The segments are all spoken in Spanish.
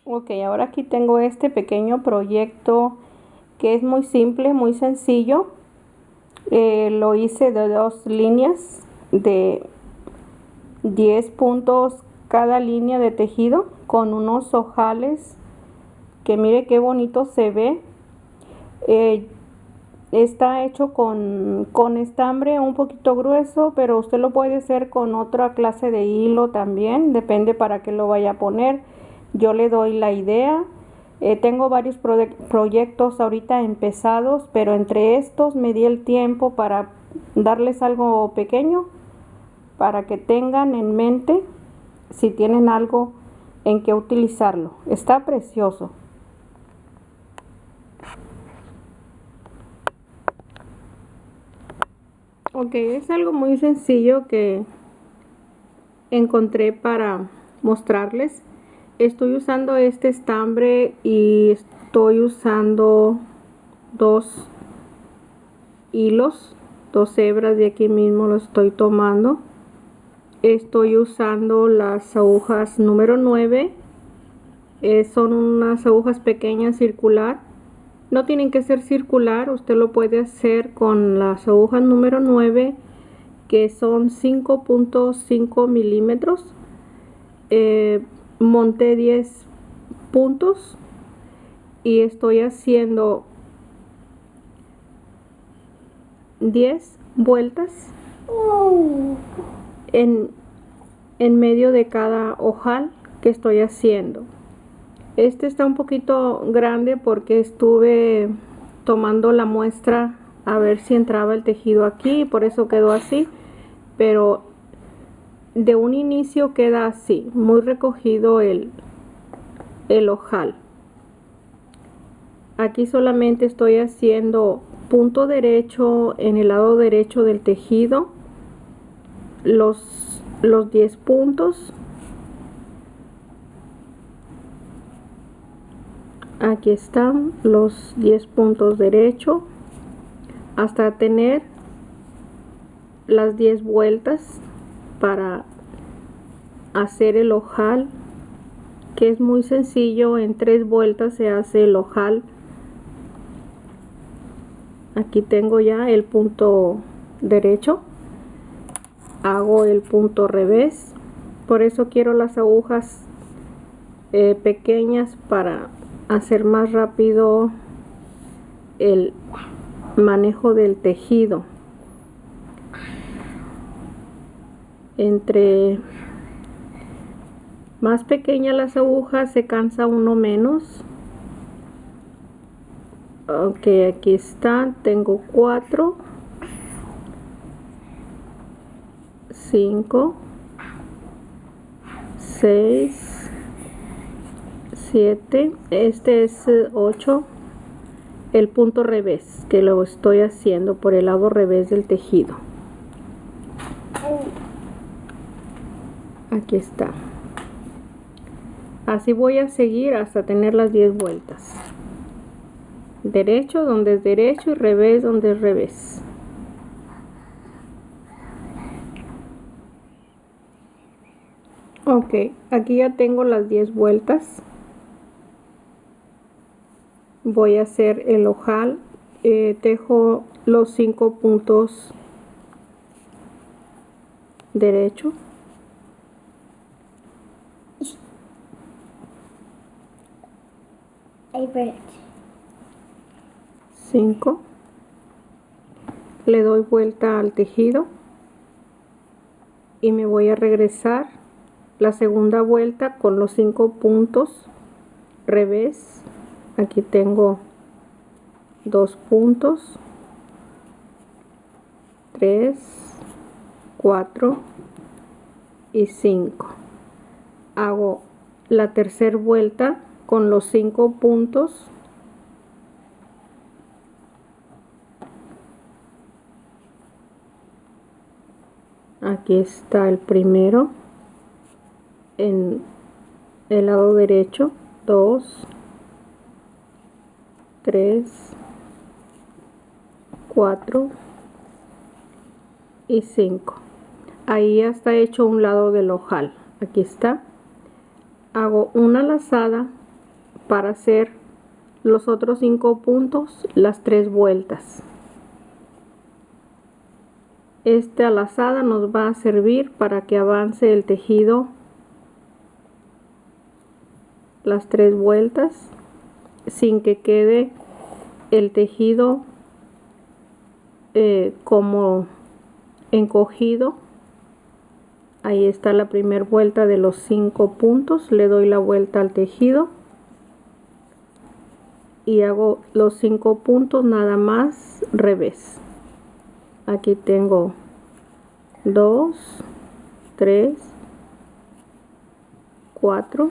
Ok, ahora aquí tengo este pequeño proyecto que es muy simple, muy sencillo. Lo hice de 2 líneas de 10 puntos cada línea de tejido con unos ojales que mire qué bonito se ve. Eh, Está hecho con estambre un poquito grueso, pero usted lo puede hacer con otra clase de hilo también, depende para qué lo vaya a poner. Yo le doy la idea. Tengo varios proyectos ahorita empezados, pero entre estos me di el tiempo para darles algo pequeño para que tengan en mente si tienen algo en que utilizarlo. Está precioso. Ok, es algo muy sencillo que encontré para mostrarles. Estoy usando este estambre y estoy usando 2 hilos, 2 hebras de aquí mismo lo estoy tomando. Estoy usando las agujas número 9. Son unas agujas pequeñas circular. No tienen que ser circular, usted lo puede hacer con las agujas número 9, que son 5.5 milímetros. Monté 10 puntos y estoy haciendo 10 vueltas en, en medio de cada ojal que estoy haciendo. Este está un poquito grande porque estuve tomando la muestra a ver si entraba el tejido aquí y por eso quedó así, pero de un inicio queda así, muy recogido el ojal. Aquí solamente estoy haciendo punto derecho en el lado derecho del tejido, los 10 puntos. Aquí están los 10 puntos derecho hasta tener las 10 vueltas para hacer el ojal, que es muy sencillo. En 3 vueltas se hace el ojal. Aquí tengo ya el punto derecho, hago el punto revés. Por eso quiero las agujas pequeñas para hacer más rápido el manejo del tejido. Entre más pequeñas las agujas se cansa uno menos. Ok, aquí están, tengo 4, 5, 6, 7, este es 8, el punto revés que lo estoy haciendo por el lado revés del tejido. Aquí está. Así voy a seguir hasta tener las 10 vueltas. Derecho donde es derecho y revés donde es revés. Ok, aquí ya tengo las 10 vueltas. Voy a hacer el ojal. Tejo los 5 puntos derecho. Favorite. 5. Le doy vuelta al tejido y me voy a regresar la segunda vuelta con los 5 puntos revés. Aquí tengo 2 puntos, 3, 4 y 5. Hago la tercera vuelta con los 5 puntos. Aquí está el primero en el lado derecho. 2, 3, 4 y 5. Ahí ya está hecho un lado del ojal. Aquí está. Hago una lazada para hacer los otros 5 puntos, las 3 vueltas. Esta lazada nos va a servir para que avance el tejido las 3 vueltas sin que quede el tejido como encogido. Ahí está la primera vuelta de los 5 puntos. Le doy la vuelta al tejido y hago los 5 puntos nada más revés. Aquí tengo 2, 3, 4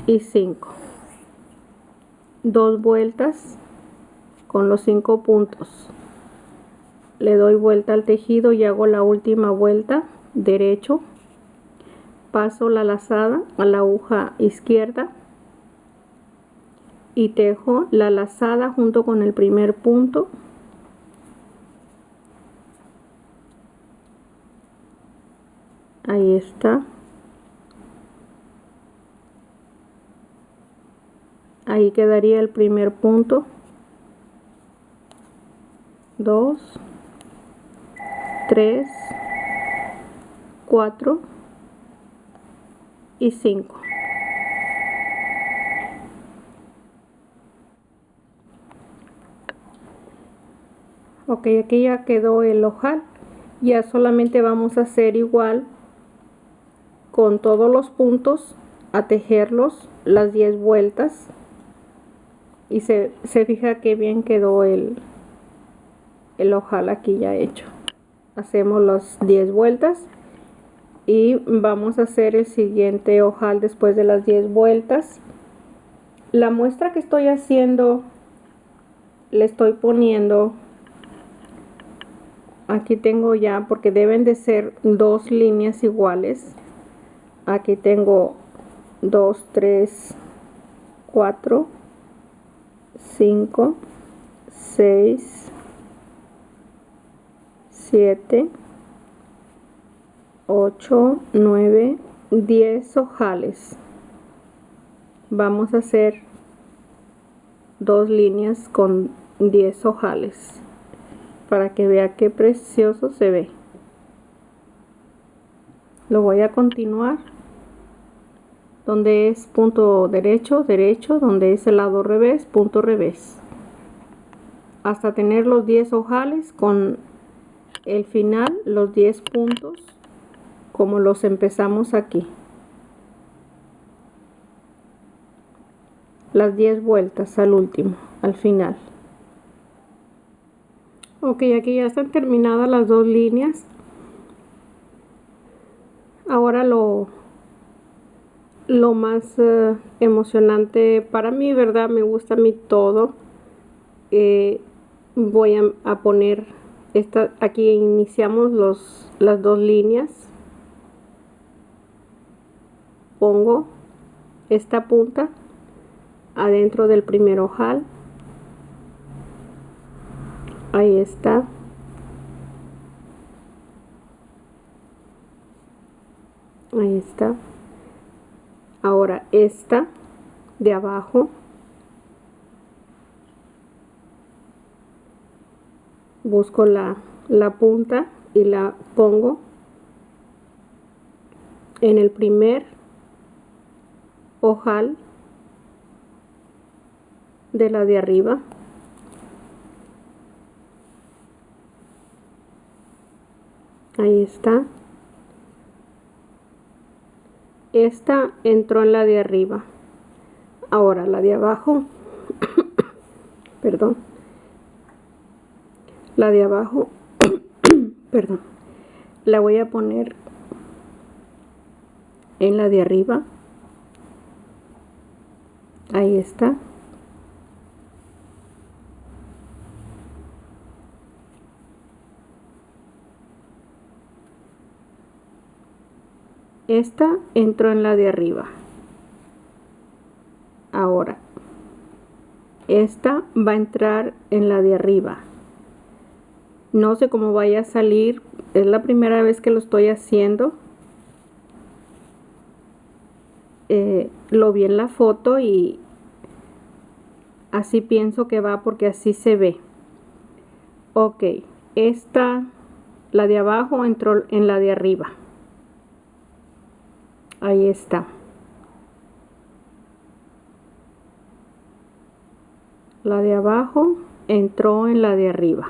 y 5. 2 vueltas con los 5 puntos. Le doy vuelta al tejido y hago la última vuelta derecho. Paso la lazada a la aguja izquierda y tejo la lazada junto con el primer punto. Ahí está. Ahí quedaría el primer punto. 2, 3, 4 y 5. Ok, aquí ya quedó el ojal. Ya solamente vamos a hacer igual con todos los puntos, a tejerlos las 10 vueltas. Y se fija que bien quedó el ojal aquí ya hecho. Hacemos las 10 vueltas y vamos a hacer el siguiente ojal después de las 10 vueltas. La muestra que estoy haciendo, le estoy poniendo, aquí tengo ya, porque deben de ser 2 líneas iguales. Aquí tengo 2, 3, 4, 5, 6, 7, 8, 9, 10 ojales. Vamos a hacer 2 líneas con 10 ojales para que vea qué precioso se ve. Lo voy a continuar donde es punto derecho, derecho, donde es el lado revés, punto revés, hasta tener los 10 ojales con el final, los 10 puntos como los empezamos aquí, las 10 vueltas al último, al final. Ok, aquí ya están terminadas las 2 líneas. Ahora lo más emocionante para mí, ¿verdad? Me gusta a mí todo. Voy a poner esta, aquí iniciamos las 2 líneas. Pongo esta punta adentro del primer ojal. Ahí está. Ahí está. Ahora esta de abajo busco la punta y la pongo en el primer ojal de la de arriba. Ahí está. Esta entró en la de arriba. Ahora la de abajo, perdón, la de abajo, perdón, la voy a poner en la de arriba. Ahí está. Esta entró en la de arriba. Ahora esta va a entrar en la de arriba. No sé cómo vaya a salir, es la primera vez que lo estoy haciendo. lo vi en la foto y así pienso que va porque así se ve. Ok, esta, la de abajo entró en la de arriba. Ahí está. La de abajo entró en la de arriba.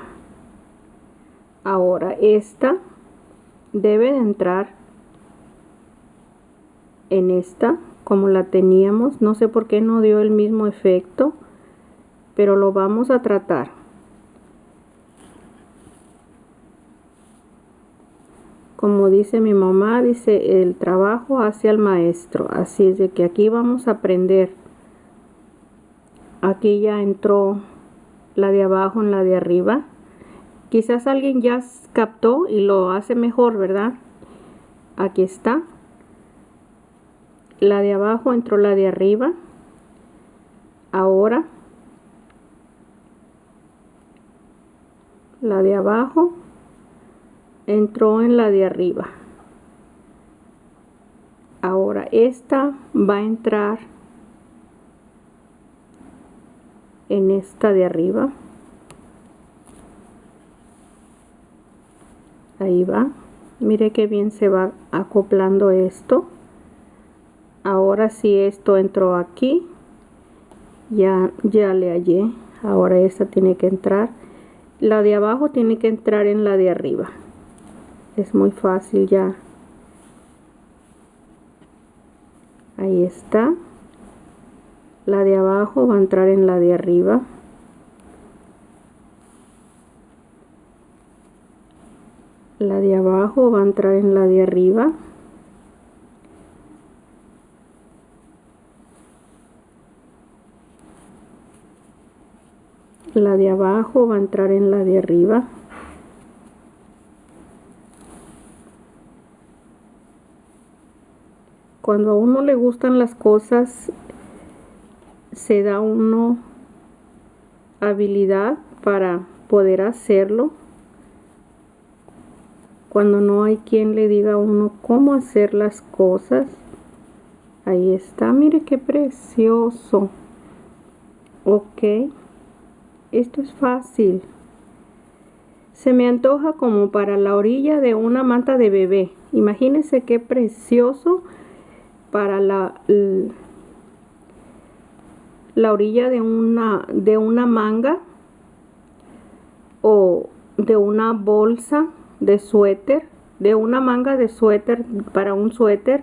Ahora esta debe de entrar en esta como la teníamos. No sé por qué no dio el mismo efecto, pero lo vamos a tratar. Como dice mi mamá, dice, el trabajo hace al maestro. Así es de que aquí vamos a aprender. Aquí ya entró la de abajo en la de arriba. Quizás alguien ya captó y lo hace mejor, ¿verdad? Aquí está. La de abajo entró la de arriba. Ahora la de abajo entró en la de arriba. Ahora esta va a entrar en esta de arriba. Ahí va. Mire qué bien se va acoplando esto. Ahora sí, esto entró aquí. Ya le hallé. Ahora esta tiene que entrar. La de abajo tiene que entrar en la de arriba. Es muy fácil ya. Ahí está. La de abajo va a entrar en la de arriba. La de abajo va a entrar en la de arriba. La de abajo va a entrar en la de arriba. Cuando a uno le gustan las cosas, se da uno habilidad para poder hacerlo. Cuando no hay quien le diga a uno cómo hacer las cosas. Ahí está, mire qué precioso. Ok, esto es fácil. Se me antoja como para la orilla de una manta de bebé. Imagínense qué precioso para la orilla de una manga o de una bolsa de suéter, de una manga de suéter para un suéter,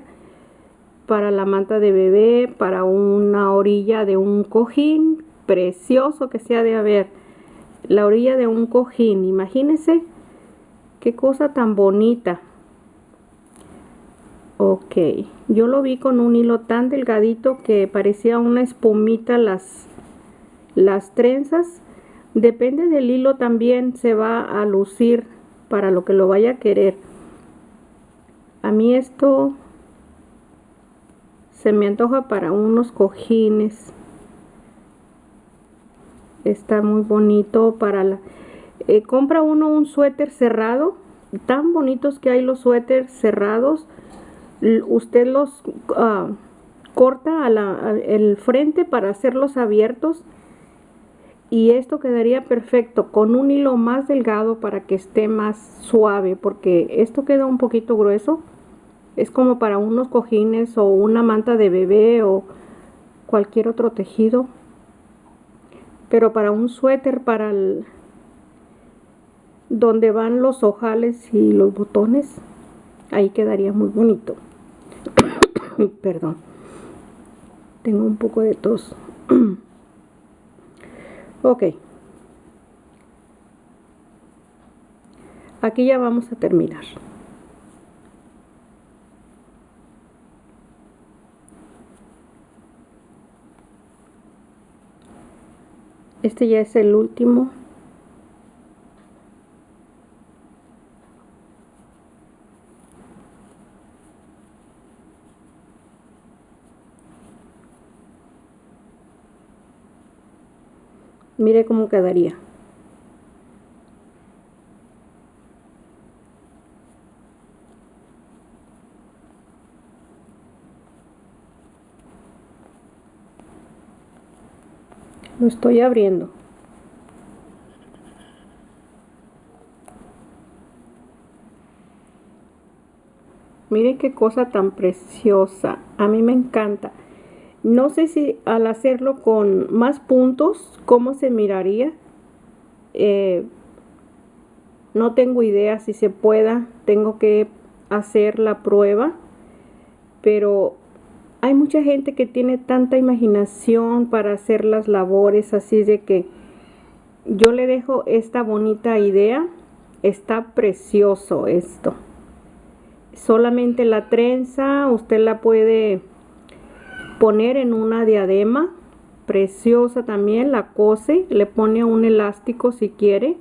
para la manta de bebé, para una orilla de un cojín, precioso que sea de haber, la orilla de un cojín. Imagínense qué cosa tan bonita. Ok, yo lo vi con un hilo tan delgadito que parecía una espumita las trenzas. Depende del hilo también se va a lucir para lo que lo vaya a querer. A mí esto se me antoja para unos cojines. Está muy bonito para la... compra uno un suéter cerrado. Tan bonitos que hay los suéteres cerrados. Usted los corta el frente para hacerlos abiertos. Y esto quedaría perfecto con un hilo más delgado para que esté más suave, porque esto queda un poquito grueso. Es como para unos cojines o una manta de bebé o cualquier otro tejido. Pero para un suéter, para donde van los ojales y los botones, ahí quedaría muy bonito. Perdón, tengo un poco de tos. Ok, aquí ya vamos a terminar. Este ya es el último. Mire cómo quedaría. Lo estoy abriendo. Miren qué cosa tan preciosa. A mí me encanta. No sé si al hacerlo con más puntos, cómo se miraría. No tengo idea si se pueda. Tengo que hacer la prueba. Pero hay mucha gente que tiene tanta imaginación para hacer las labores. Así de que yo le dejo esta bonita idea. Está precioso esto. Solamente la trenza usted la puede poner en una diadema, preciosa también, la cose, le pone un elástico si quiere.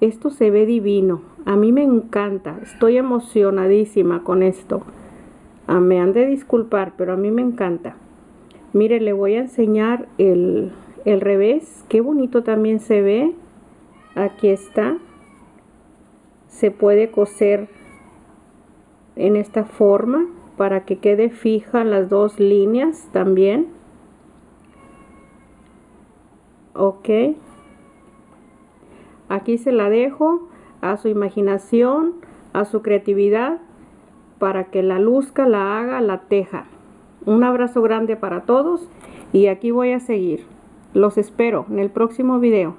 Esto se ve divino, a mí me encanta, estoy emocionadísima con esto. Me han de disculpar, pero a mí me encanta. Mire, le voy a enseñar el revés, qué bonito también se ve. Aquí está, se puede coser en esta forma para que quede fija las dos líneas también. Ok, aquí se la dejo a su imaginación, a su creatividad, para que la luzca, la haga, la teja. Un abrazo grande para todos y aquí voy a seguir. Los espero en el próximo video.